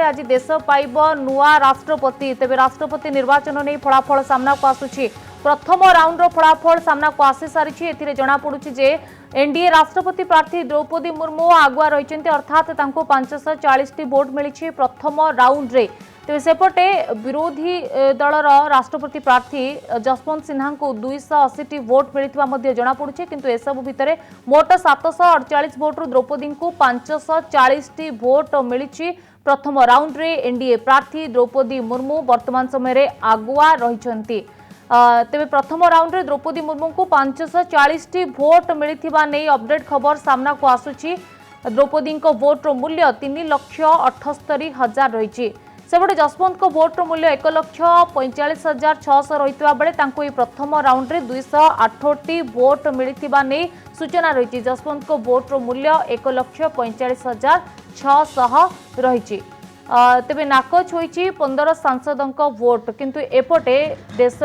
आज देश पाइब नुआ राष्ट्रपति। तेबे राष्ट्रपति निर्वाचन नहीं फलाफल सामना को आसुछि। प्रथम राउंड फलाफल सामना को आसी सारी एथिरे जना पड़ुछि जे एनडीए राष्ट्रपति प्रार्थी द्रौपदी मुर्मू आगुआ रही अर्थात 540 वोट मिली प्रथम राउंड रे। तेज सेपटे विरोधी दलर राष्ट्रपति प्रार्थी जसवंत सिन्हा को 280 वोट मिलता जमापड़ी किंतु एसबू भितर मोट 748 वोट्रु द्रौपदी को 540 वोट मिली प्रथम राउंड रे। एनडीए प्रार्थी द्रौपदी मुर्मू वर्तमान समय आगुआ रही। तेज प्रथम राउंड रे द्रौपदी मुर्मू को 540 वोट मिलता नहीं अपडेट खबर सामना को आसुची। द्रौपदी वोट्र मूल्य 3,78,000 रही। सेपटे जसवंत को वोट्र मूल्य 1,45,600 रही बेले प्रथम राउंड रे 208 वोट मिलता नहीं सूचना रही। जसवंत को वोट्र मूल्य 1,45,600 रही। तेबे नाकच होईची 15 सांसदों वोट किंतु एपटे देश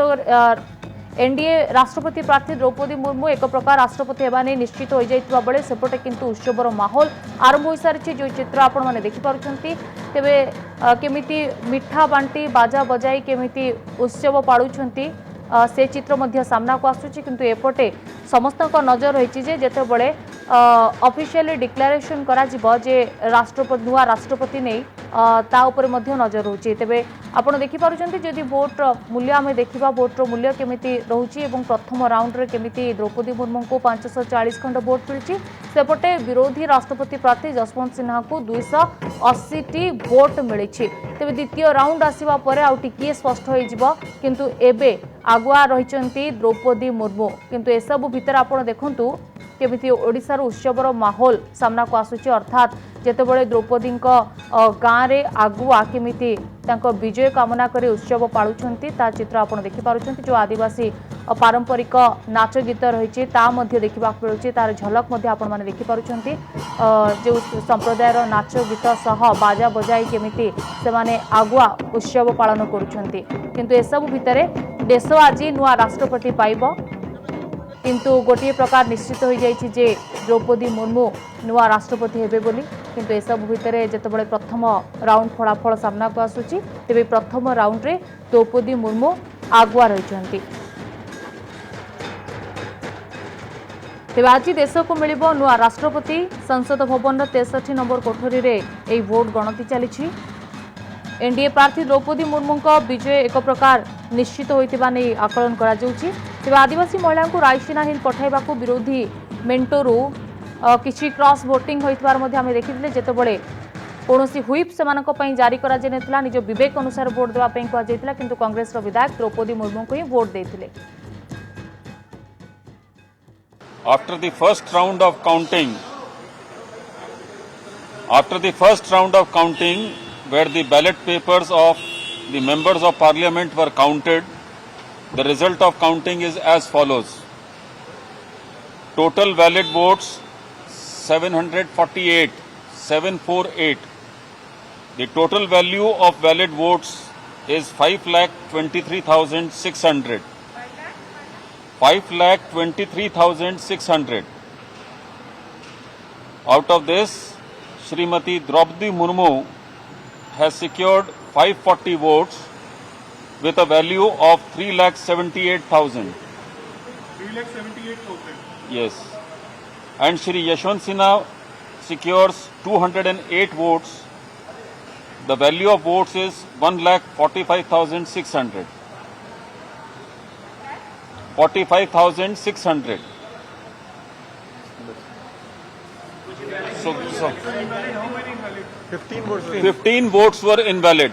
एनडीए राष्ट्रपति प्रार्थी द्रौपदी मुर्मू एक प्रकार राष्ट्रपति होगा नहीं निश्चित हो जाइतिबा बेले सेपटे किंतु उत्सवर माहौल आरंभ हो सारी जो चित्र आपण माने देखि पारुछंती। तेबे केमिति मिठा बांटी बाजा बजाई केमिति उत्सव पाळुछंती से चित्र मध्य सामना को आसुची किंतु एपटे समस्त नजर रही जे जेतेबेले ऑफिशियली डिक्लेरेशन करा जिवो जे राष्ट्रपति नुआ राष्ट्रपति नहीं ता ऊपर मध्य नजर होची। तेबे आपण देखि पारुछंती जदि वोट मूल्य आमे देखिबा वोटर मूल्य केमिति रहउची एवं प्रथम राउंड रे केमिति द्रौपदी मुर्मू को 540 खंड वोट मिलची। सेपटे विरोधी राष्ट्रपति प्रार्थी जसवंत सिन्हा को 280 वोट मिलची। तेबे द्वितीय राउंड आसीबा परे आउ टिकिए स्पष्ट होई जिवो किंतु एबे आगुआ रहिचंती द्रौपदी मुर्मू किंतु एसबु भितर आपण देखंतु केमिति ओडिशार उत्सवर माहौल सामना को आसुची अर्थात जेतेबेले द्रौपदी गाँव रे आगुआ केमिति विजय कामना करी उत्सव पाळुछंती ता चित्र आपण देखि पारुछंती। जो आदिवासी पारंपरिक नाच गीत रही देखा मिलूँ तार झलक आपण माने देखि पारुछंती। जो संप्रदायर नाच गीत सह बाजा बजाई केमिति से माने आगुआ उत्सव पालन करुछंती किंतु एसबु भितर देश आज नुआ राष्ट्रपति पाइब किंतु गोटे प्रकार निश्चित हो जाइछि जे द्रौपदी मुर्मू नुआ राष्ट्रपति हेबे बोली किंतु एसबु भितर जेतेबेले प्रथम राउंड फलाफल सामना को आसुची तेबे प्रथम राउंड रे द्रौपदी मुर्मू आगुआ रहिछंती। तेबे आज देश को मिलिबो नुआ राष्ट्रपति। संसद भवन 63 नंबर कोठरी रे एई वोट गणति चली। एनडीए प्रार्थी द्रौपदी मुर्मू को विजय एक प्रकार निश्चित होइतिबा नै आकलन करा जाउची। तेबे आदिवासी महिला को रायसीना हिल पठाइबा को विरोधी मेंटोरु किछि क्रॉस वोटिंग होइतबार मध्ये आमे देखिथिले जेतेबेले कोनोसी व्हिप सेमानक पई जारी करा जे नेतला निज विवेक अनुसार वोट देबा पई को जाइतला किंतु कांग्रेस रो विधायक द्रौपदी मुर्मू को ही vote देथिले। After the first round of counting, where the ballot papers of the members of parliament were counted, the result of counting is as follows. Total valid votes 748. The total value of valid votes is 5,23,600. 5,23,600. Out of this, Srimati Draupadi Murmu has secured 540 votes with a value of 3,78,000. 3,78,000. Yes. And Shri Yashwant Sinha secures 208 votes. The value of votes is 1,45,600. 45,600. So 15 votes were invalid.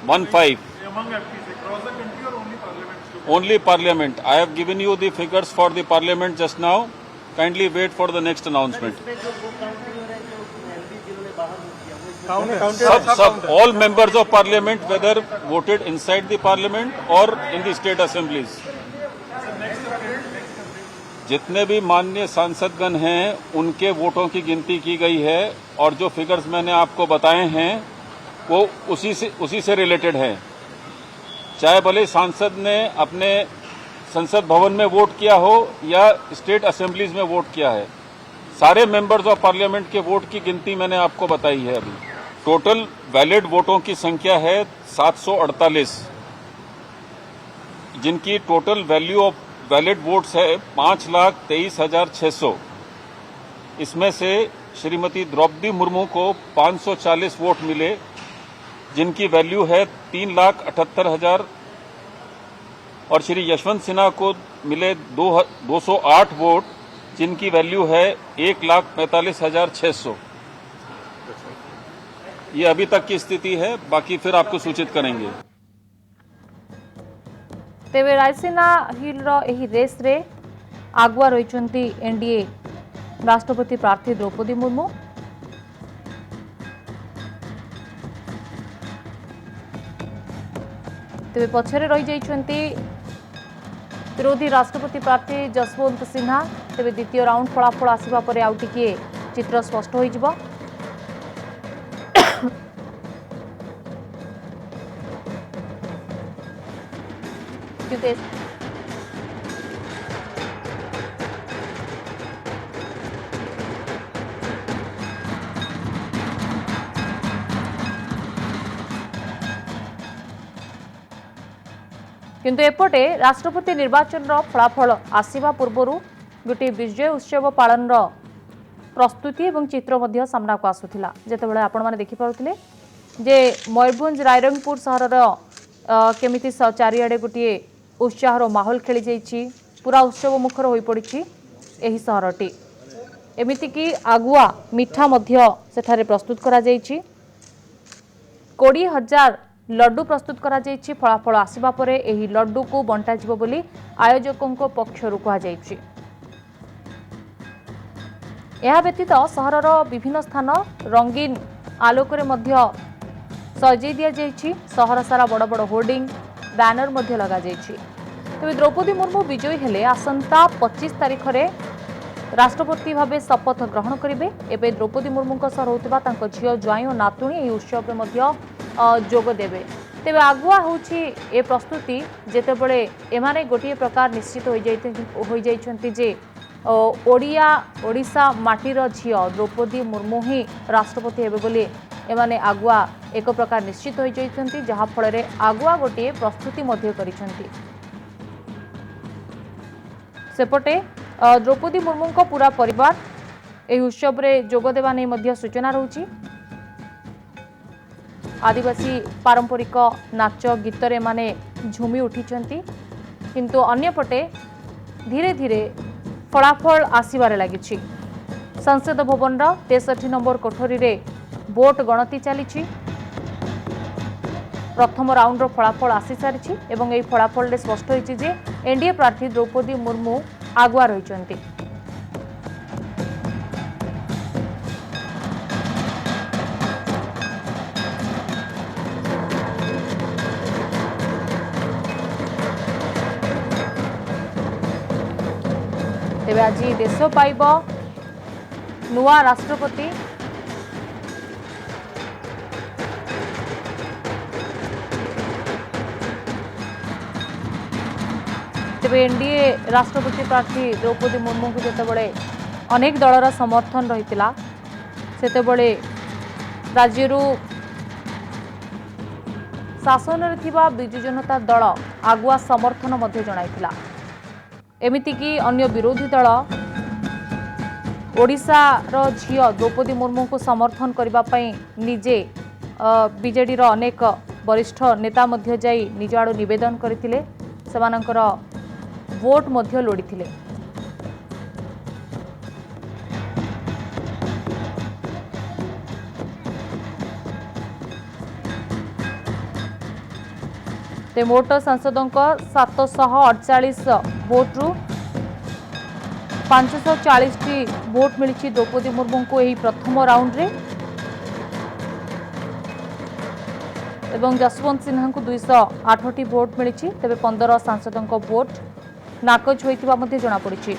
15. Among FPs across the country or only parliament? Only parliament. I have given you the figures for the parliament just now. Kindly wait for the next announcement. All members of parliament, whether voted inside the parliament or in the state assemblies. जितने भी माननीय सांसदगण हैं उनके वोटों की गिनती की गई है और जो फिगर्स मैंने आपको बताए हैं वो उसी से रिलेटेड है। चाहे भले सांसद ने अपने संसद भवन में वोट किया हो या स्टेट असेंबलीज में वोट किया है, सारे मेंबर्स ऑफ पार्लियामेंट के वोट की गिनती मैंने आपको बताई है। अभी टोटल वैलिड वोटों की संख्या है 748, जिनकी total value of valid votes है 5,23,600। इसमें से श्रीमती द्रौपदी मुर्मू को 540 वोट मिले, जिनकी वैल्यू है 3,78,000, और श्री यशवंत सिन्हा को मिले 208 वोट, जिनकी वैल्यू है 1,45,600। ये अभी तक की स्थिति है, बाकी फिर आपको सूचित करेंगे। तेबे रायसीना हिल एही रेस रे आगुआ रही एनडीए राष्ट्रपति प्रार्थी द्रौपदी मुर्मू। तेबे पछरे रही जाइछन्ती विरोधी राष्ट्रपति प्रार्थी जसवंत सिन्हा। तेबे द्वितीय राउंड फलाफल आसिबा परे आउ टिके चित्र स्पष्ट होई जिवो। किंतु किंतु एपटे राष्ट्रपति निर्वाचन फलाफल आसिबा पूर्वरु गोटे विजय उत्सव पालन प्रस्तुति और चित्र मध्य सामना को आसुथिला। जेतेबेले आपण माने देखि पारुथिले जे मयूरभंज रायरंगपुर सहर केमिति चारिआडे गोटे उत्साहर माहौल खेली जाइछि, पूरा उत्सव मुखर होई पड़िछि एही सहरटी। एमिति कि आगुआ मिठा मध्य सेठारे प्रस्तुत करा जाइछि। 20,000 लड्डू प्रस्तुत करा जाइछि। फलाफल आसिबा परे एही लड्डू को बंटा जिवो बोली आयोजकों पक्षरु कहा जाइछि। एहा व्यतीत सहरर विभिन्न स्थान रंगीन आलोकरे मध्य सजै दिया जाइछि। सहर सारा बड़ बड़ होर्डिंग बैनर मध्य लगा जाइछि। तेबे द्रौपदी मुर्मू विजयी हेले आसंता 25 तारिख रे राष्ट्रपति भावे शपथ ग्रहण करिवे। एबे द्रौपदी मुर्मू सह रहउतिबा तांको झियो ज्वाई और नातुणी एही उत्सव रे मध्य जोग देवे। तेबे आगुआ होछि ए प्रस्तुति जेतेबेले एमाने गोटे प्रकार निश्चित हो जाइछन्ति जे ओडिशा माटीर झियो द्रौपदी मुर्मू ही राष्ट्रपति हेबे बोली एमाने आगुआ एक प्रकार निश्चित हो जाइछन्ति, जहा फल रे आगुआ गोटे प्रस्तुति मध्य करिछन्ति। सेपटे द्रौपदी मुर्मू को पूरा परिवार एही उत्सव रे जोग देवा नै मध्य सूचना रहउछि। आदिवासी पारंपरिक नाच गीतरे माने झुमी उठिछन्ति, किंतु अन्यपटे धीरे धीरे फलाफल आसिबारे लागिछि। संसद भवन 63 नंबर कोठरी रे वोट गणति चली। प्रथम राउंड फलाफल आसी सारी एवं यह फलाफल स्पष्ट होइछि जे एनडीए प्रार्थी द्रौपदी मुर्मू आगुआ रहिछन्ति। तेबे आज देश पाइब नुआ राष्ट्रपति। तेबे एनडीए राष्ट्रपति प्रार्थी द्रौपदी मुर्मू को जेतेबेले अनेक दलर समर्थन रहितिला, सेतेबेले राज्यरू शासन रे थिबा बिजु जनता दल आगुआ समर्थन मध्य जणाइतिला। एमितिकी अन्य विरोधी दल ओडिशा रो झियो द्रौपदी मुर्मू को समर्थन करबा पई निजे बीजेडी रो अनेक वरिष्ठ नेता मध्य जाई निज आडू निवेदन करथिले, सेमानकर वोट मध्य लोड़ीथिले। ते मोट सांसदों 748 वोट रु 540 वोट मिली द्रौपदी मुर्मू को यही प्रथम राउंड रे एवं जसवंत सिन्हा को 208 वोट मिली। तेबे 15 सांसदों वोट नाकच होइतिबा मध्ये जଣା पड़िछि।